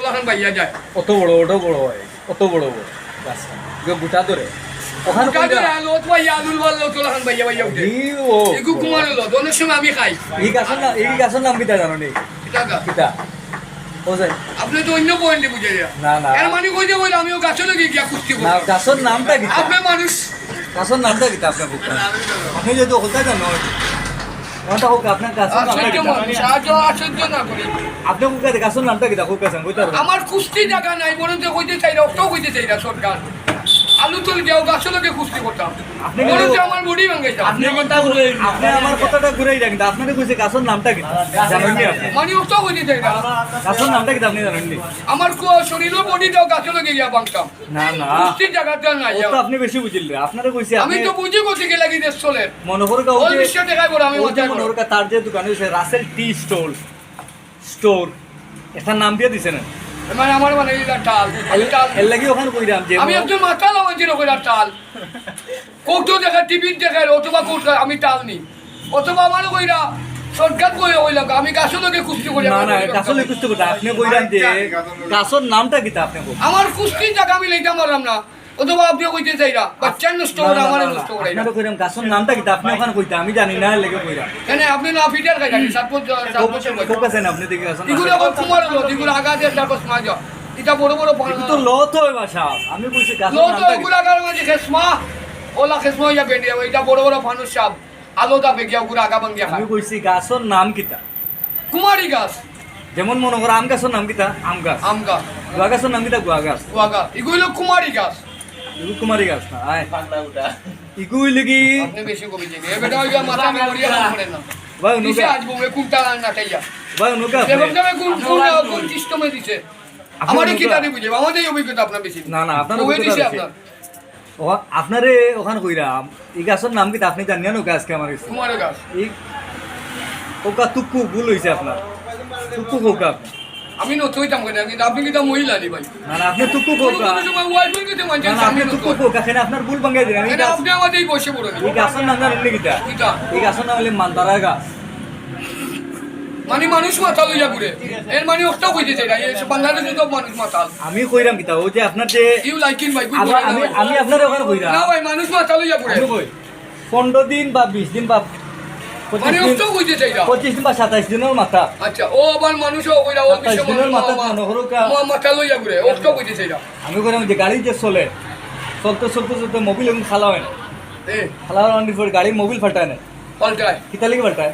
তোলাখান বাইয়া যায় অত বড় ওটাও বড় হয় অত বড় বড় গাছটা গোটা ধরে ওখানে কাজে লোট বাইয়া আলুর বল তোলাখান বাইয়া বাইয়া উঠে এগু কুমার লত অনেক সময় আমি খাই এই গাছের নাম কিতা জানো নি এটা গা কিতা বুঝেন আপনি তো অন্য পয়েন্টে বুঝে যা না না এর মানে কই যে বলে আমিও গাছে লাগি গিয়া কুস্তি না করব গাছের নামটা কিতা আপনি মানুষ গাছের নামটা কিতা আপনার বুঝতে আপনি যদি ওটা জানো ওটা হোক আপনার গাছের নামটা আশ্চর্য কিতা মানুষ আশ্চর্য না করি আপনি কোকা গাছের নামটা কিতা কোকা চান কইতা আমার কুস্তি জায়গা নাই বরং যে কইতে চাই রক্তও কইতে চাই না সরকার আলু তোল গেও গাছে লাগে কুস্তি করতাম আপনি বরং যে আমার বডি ভাঙে যায় আপনি আমার কথাটা ঘুরাই রাখেন আপনাকে কইছে গাছের নামটা কিতা জানেন নি আপনি মানে রক্তও কইতে চাই না গাছের নামটা কিতা আপনি জানেন নি আমার শরীরের বডিটাও গাছে লাগে গিয়া ভাঙতাম না না কুস্তির জায়গাটা নাই ও তো আপনি বেশি বুঝিলে আপনারা কইছে আমি আপনি তো বুঝি কোথা গেলে কি দেশ চলে মনোহর গাঁও ওই বিশ্ব দেখাই বড় আমি মজা করব মনোহর কা তার যে দোকান হইছে রাসেল টি স্টোর এটা নাম দিয়ে দিছেন মানে আমার মানে এটা টাল আমি টাল এর লাগি ওখানে কইরাম যে আমি একজন মাথা লাগাইছি রকম টাল কৌটো দেখা টিভি দেখাই অথবা কৌটো আমি টাল নি অথবা আমার কইরা সরকার কই হইল আমি গাছের লগে কুস্তি করি না না আসলে কুস্তি কথা আপনি কইরাম যে গাছের নামটা কিতা আপনি কই আমার কুস্তির জায়গা আমি লইতে পারলাম না অথবা আপনি কইতে চাইরা বাচ্চার নষ্ট করে আমার নষ্ট করে আপনারা কইরাম গাছের নামটা কিতা আপনি ওখানে কইতা আমি জানি না এর লাগি কইরাম কেন আপনি না ফিটার খাই জানি সাপোজ কোক আছে না আপনি দেখি গাছের এগুলো আবার কুমার হলো এগুলো আগা দিয়ে সাপোজ মাজা এটা বড় বড় তো লত হয় বাসা আমি কইছি গাছের লো তো নামটা এগুলো আগার মাঝে খেসমা ওলা খেসমা ইয়া বেন্ডিয়া এটা বড় বড় ফানুস সাপ আলোদা বেগিয়া ওগুলো আগা বাঙ্গিয়া খায় আমি কইছি গাছের নাম কিতা কুমারী গাছ যেমন মনে করো আম গাছের নাম কিতা আম গাছ আম গাছ গুয়া গাছের নাম কিতা গুয়া গাছ ওয়াগা এগুলো কুমারী গাছ ইগু কুমারী গাছ না আয় ইগু লাগি আপনি বেশি কবি থেকে এ বেটা ওইয়া মাথা মেমোরিয়া না করে না ভাই দিছে নুকা আজ বউয়ে কোনটা না তাইয়া ভাই নুকা দেখুন তবে কোন সিস্টেমে দিছে আমারে কি জানি বুঝে আমাদের অভিজ্ঞতা আপনার বেশি না না আপনার ওই দিছে অভিজ্ঞতা আপনার ও আপনারে ওখানে কইরাম এই গাছের নাম কি আপনি জানেন না গাছ কে আমার কাছে কুমারী গাছ এই ওকা তুকু ভুল হইছে আপনার তুকু কোকা আমি নতুন হইতাম কেন কিন্তু আপনি কি তা মহিলা নি ভাই না না আপনি তুকু কোকা সময় ওয়াইফের কাছে না মানছেন না সামনে আপনি তুকু নতুন কোকা কেন আপনার ভুল ভাঙাই দিলেন কেন আপনি আমাদের বসে পড়েন এই গাছের নাম জানেন না কিটা কিটা এই গাছের নাম হলে মান্দারা গাছ মানে মানুষ মাথা লইয়া ঘুরে এর মানে ওটাও কইতে চাই না এই বাংলাদেশে তো মানুষ মাথা আমি কইরাম কিটা ও যে আপনার যে ইউ লাইকিং ভাই আমি আমি আপনার ওখানে কইরাম না ভাই মানুষ মাথা লইয়া ঘুরে আমি কই 15 দিন বা 20 দিন বা মানে ওটাও কইতে চাই না 25 দিন বা 27 দিনের মাথা আচ্ছা ও আবার মানুষও কইরা ও বিশ্ব দিনের মাথা মনোহর কা মাথা লইয়া ঘুরে ওটাও কইতে চাই না আমি কইরাম যে গাড়ি যে চলে চলতে চলতে চলতে মোবিল এখন খালা হয় না এ খালা হওয়ার পর গাড়ির মোবিল ফাটায় না পাল্টায় কিতা লাগি ফাটায়